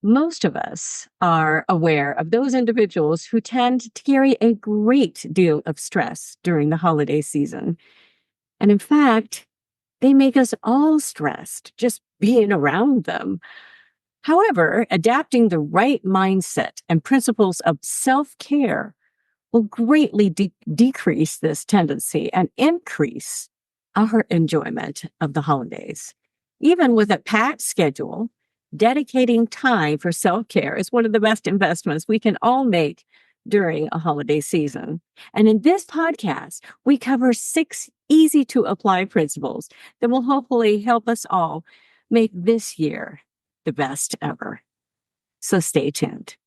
Most of us are aware of those individuals who tend to carry a great deal of stress during the holiday season. And in fact, they make us all stressed just being around them. However, adapting the right mindset and principles of self care will greatly decrease this tendency and increase our enjoyment of the holidays. Even with a packed schedule, dedicating time for self care is one of the best investments we can all make during a holiday season. And in this podcast, we cover 6 easy to apply principles that will hopefully help us all make this year the best ever. So stay tuned.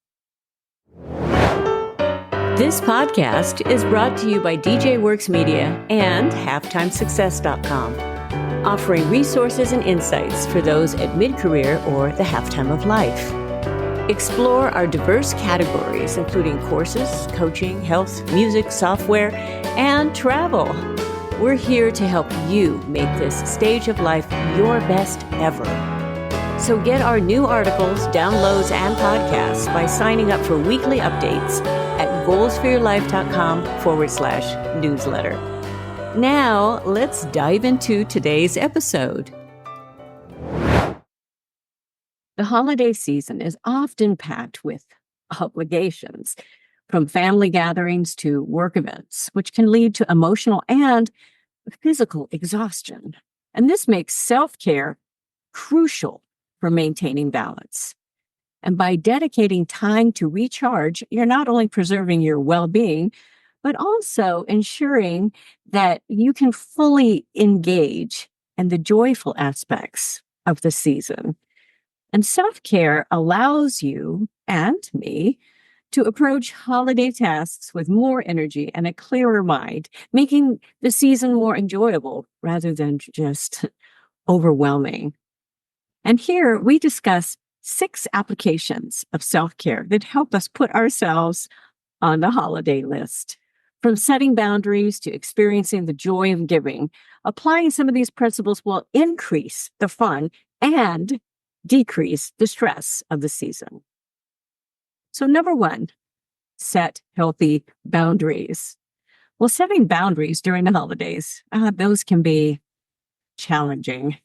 This podcast is brought to you by DJ Works Media and HalftimeSuccess.com, offering resources and insights for those at mid-career or the halftime of life. Explore our diverse categories, including courses, coaching, health, music, software, and travel. We're here to help you make this stage of life your best ever. So get our new articles, downloads, and podcasts by signing up for weekly updates at goalsforyourlife.com/newsletter. Now, let's dive into today's episode. The holiday season is often packed with obligations, from family gatherings to work events, which can lead to emotional and physical exhaustion. And this makes self-care crucial for maintaining balance. And by dedicating time to recharge, you're not only preserving your well-being, but also ensuring that you can fully engage in the joyful aspects of the season. And self-care allows you and me to approach holiday tasks with more energy and a clearer mind, making the season more enjoyable rather than just overwhelming. And here we discuss 6 applications of self-care that help us put ourselves on the holiday list. From setting boundaries to experiencing the joy of giving, applying some of these principles will increase the fun and decrease the stress of the season. So number 1, set healthy boundaries. Well, setting boundaries during the holidays, those can be challenging,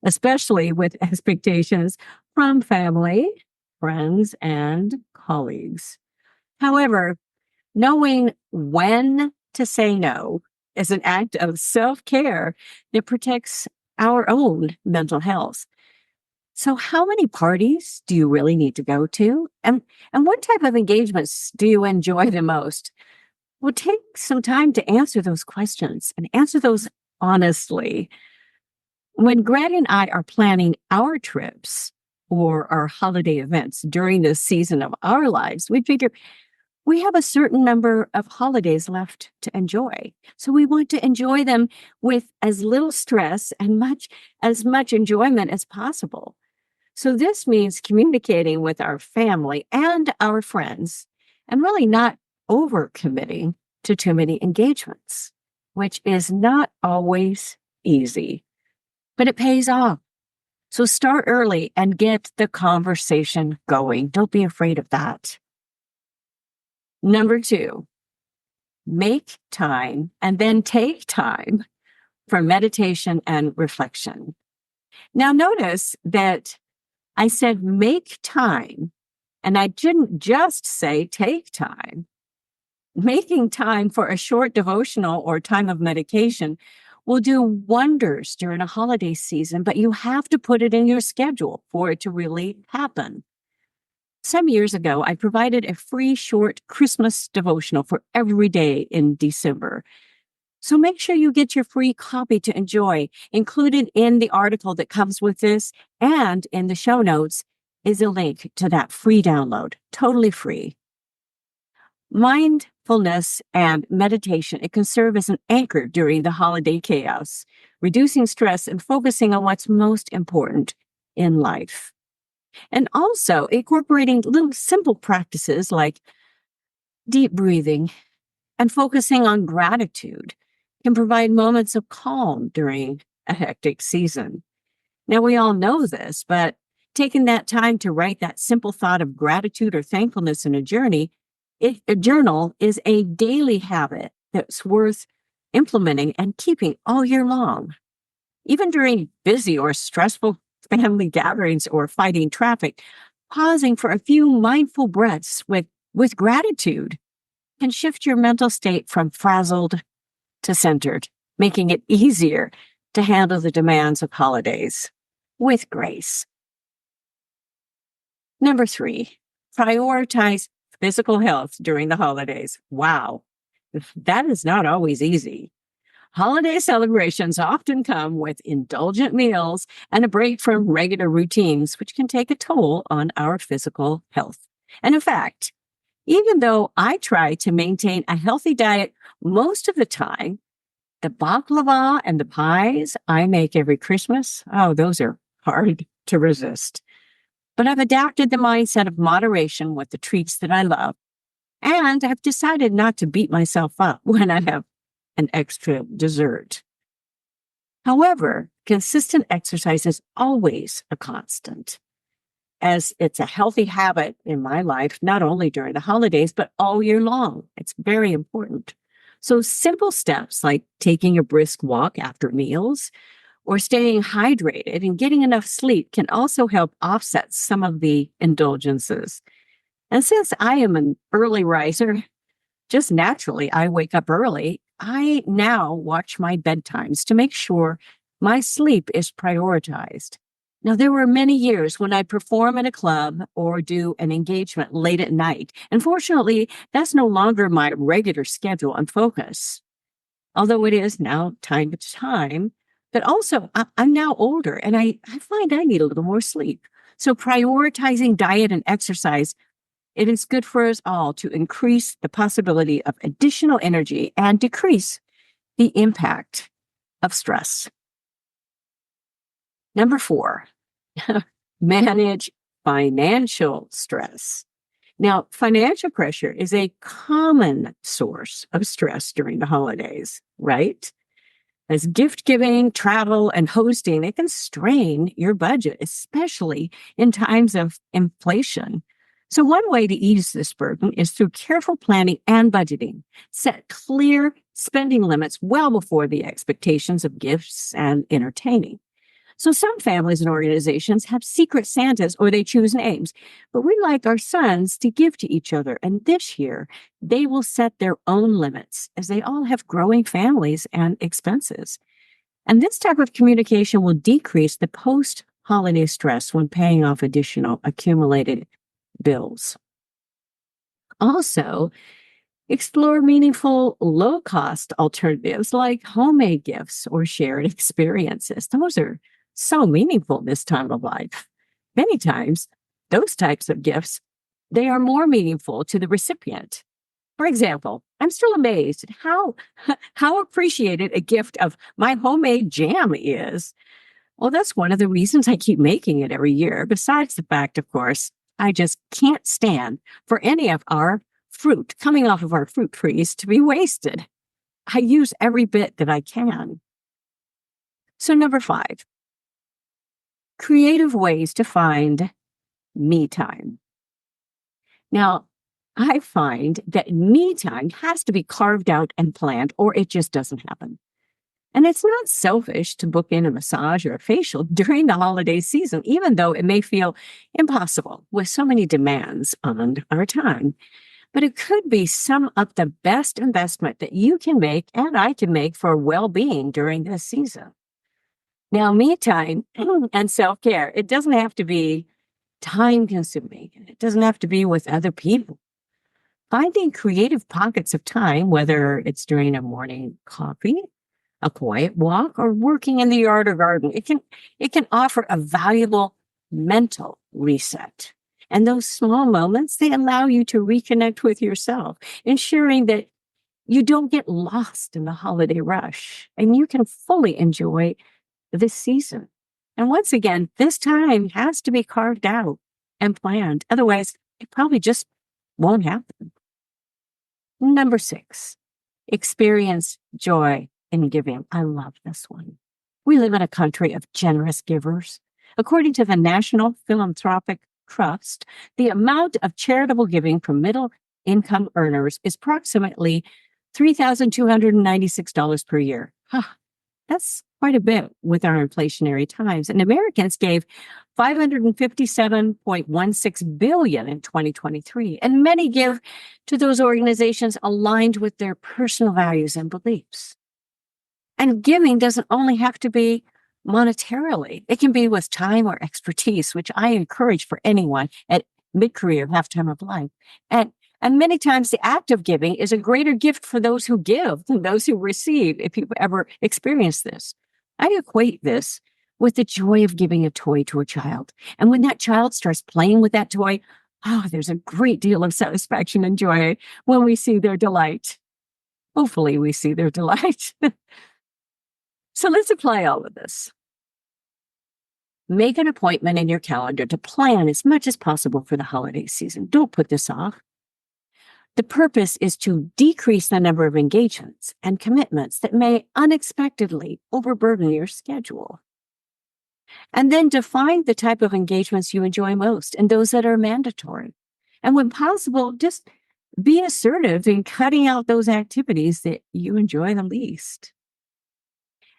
especially with expectations from family, friends, and colleagues. However, knowing when to say no is an act of self-care that protects our own mental health. So how many parties do you really need to go to? And what type of engagements do you enjoy the most? Well, take some time to answer those questions and answer those honestly. When Greg and I are planning our trips or our holiday events during this season of our lives, we figure we have a certain number of holidays left to enjoy. So we want to enjoy them with as little stress and as much enjoyment as possible. So this means communicating with our family and our friends and really not overcommitting to too many engagements, which is not always easy, but it pays off. So start early and get the conversation going. Don't be afraid of that. Number 2, make time and then take time for meditation and reflection. Now notice that I said make time, and I didn't just say take time. Making time for a short devotional or time of meditation will do wonders during a holiday season, but you have to put it in your schedule for it to really happen. Some years ago, I provided a free short Christmas devotional for every day in December. So make sure you get your free copy to enjoy. Included in the article that comes with this and in the show notes is a link to that free download, totally free. Mindfulness and meditation, it can serve as an anchor during the holiday chaos, reducing stress and focusing on what's most important in life. And also incorporating little simple practices like deep breathing and focusing on gratitude can provide moments of calm during a hectic season. Now, we all know this, but taking that time to write that simple thought of gratitude or thankfulness in a journal is a daily habit that's worth implementing and keeping all year long. Even during busy or stressful family gatherings or fighting traffic, pausing for a few mindful breaths with gratitude can shift your mental state from frazzled to centered, making it easier to handle the demands of holidays with grace. Number 3, prioritize physical health during the holidays. Wow, that is not always easy. Holiday celebrations often come with indulgent meals and a break from regular routines, which can take a toll on our physical health. And in fact, even though I try to maintain a healthy diet most of the time, the baklava and the pies I make every Christmas, oh, those are hard to resist. But I've adapted the mindset of moderation with the treats that I love, and I've decided not to beat myself up when I have an extra dessert. However, consistent exercise is always a constant, as it's a healthy habit in my life, not only during the holidays, but all year long. It's very important. So simple steps like taking a brisk walk after meals or staying hydrated and getting enough sleep can also help offset some of the indulgences. And since I am an early riser, just naturally, I wake up early. I now watch my bedtimes to make sure my sleep is prioritized. Now, there were many years when I perform in a club or do an engagement late at night. Unfortunately, that's no longer my regular schedule and focus. Although it is now time to time, but also I'm now older and I find I need a little more sleep. So prioritizing diet and exercise, it is good for us all to increase the possibility of additional energy and decrease the impact of stress. Number 4, manage financial stress. Now, financial pressure is a common source of stress during the holidays, right? As gift giving, travel, and hosting, it can strain your budget, especially in times of inflation. So one way to ease this burden is through careful planning and budgeting. Set clear spending limits well before the expectations of gifts and entertaining. So some families and organizations have secret Santas or they choose names, but we like our sons to give to each other. And this year, they will set their own limits as they all have growing families and expenses. And this type of communication will decrease the post-holiday stress when paying off additional accumulated bills. Also, explore meaningful, low-cost alternatives like homemade gifts or shared experiences. Those are so meaningful this time of life. Many times, those types of gifts, they are more meaningful to the recipient. For example, I'm still amazed at how appreciated a gift of my homemade jam is. Well, that's one of the reasons I keep making it every year, besides the fact, of course, I just can't stand for any of our fruit coming off of our fruit trees to be wasted. I use every bit that I can. So number 5, creative ways to find me time. Now, I find that me time has to be carved out and planned, or it just doesn't happen. And it's not selfish to book in a massage or a facial during the holiday season, even though it may feel impossible with so many demands on our time. But it could be some of the best investment that you can make and I can make for well-being during this season. Now, me time and self-care, it doesn't have to be time-consuming. It doesn't have to be with other people. Finding creative pockets of time, whether it's during a morning coffee, a quiet walk, or working in the yard or garden, it can offer a valuable mental reset. And those small moments, they allow you to reconnect with yourself, ensuring that you don't get lost in the holiday rush and you can fully enjoy this season. And once again, this time has to be carved out and planned. Otherwise, it probably just won't happen. Number 6, experience joy in giving. I love this one. We live in a country of generous givers. According to the National Philanthropic Trust, the amount of charitable giving from middle-income earners is approximately $3,296 per year. That's quite a bit with our inflationary times. And Americans gave $557.16 billion in 2023. And many give to those organizations aligned with their personal values and beliefs. And giving doesn't only have to be monetarily. It can be with time or expertise, which I encourage for anyone at mid-career, halftime of life. And many times the act of giving is a greater gift for those who give than those who receive, if you've ever experienced this. I equate this with the joy of giving a toy to a child. And when that child starts playing with that toy, there's a great deal of satisfaction and joy when we see their delight. Hopefully we see their delight. So let's apply all of this. Make an appointment in your calendar to plan as much as possible for the holiday season. Don't put this off. The purpose is to decrease the number of engagements and commitments that may unexpectedly overburden your schedule. And then define the type of engagements you enjoy most and those that are mandatory. And when possible, just be assertive in cutting out those activities that you enjoy the least.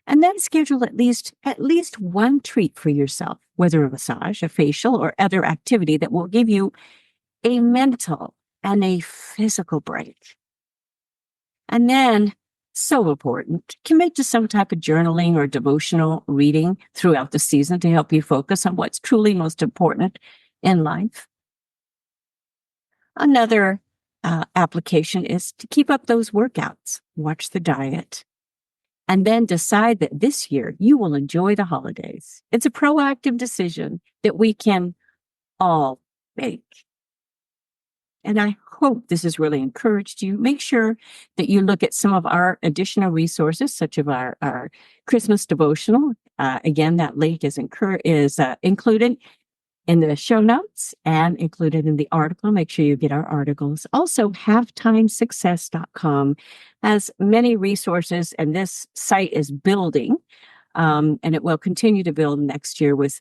And then schedule at least one treat for yourself, whether a massage, a facial, or other activity that will give you a mental and a physical break. And then, so important, commit to some type of journaling or devotional reading throughout the season to help you focus on what's truly most important in life. Another application is to keep up those workouts, watch the diet, and then decide that this year you will enjoy the holidays. It's a proactive decision that we can all make. And I hope this has really encouraged you. Make sure that you look at some of our additional resources, such as our Christmas devotional. Again, that link is included in the show notes and included in the article. Make sure you get our articles. Also, halftimesuccess.com has many resources, and this site is building, and it will continue to build next year with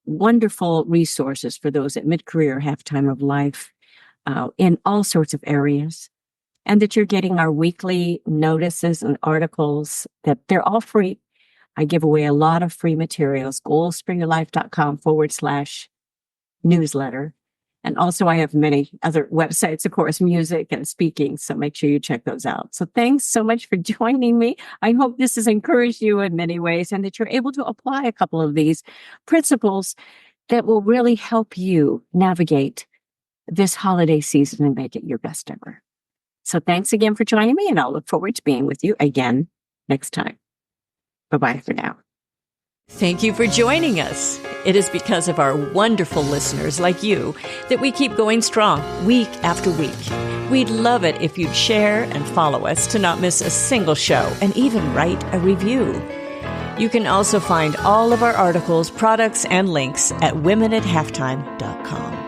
wonderful resources for those at mid-career, halftime of life, in all sorts of areas, and that you're getting our weekly notices and articles, that they're all free. I give away a lot of free materials, goalsforyourlife.com/newsletter. And also I have many other websites, of course, music and speaking. So make sure you check those out. So thanks so much for joining me. I hope this has encouraged you in many ways and that you're able to apply a couple of these principles that will really help you navigate this holiday season and make it your best ever. So thanks again for joining me, and I'll look forward to being with you again next time. Bye-bye for now. Thank you for joining us. It is because of our wonderful listeners like you that we keep going strong week after week. We'd love it if you'd share and follow us to not miss a single show and even write a review. You can also find all of our articles, products, and links at womenathalftime.com.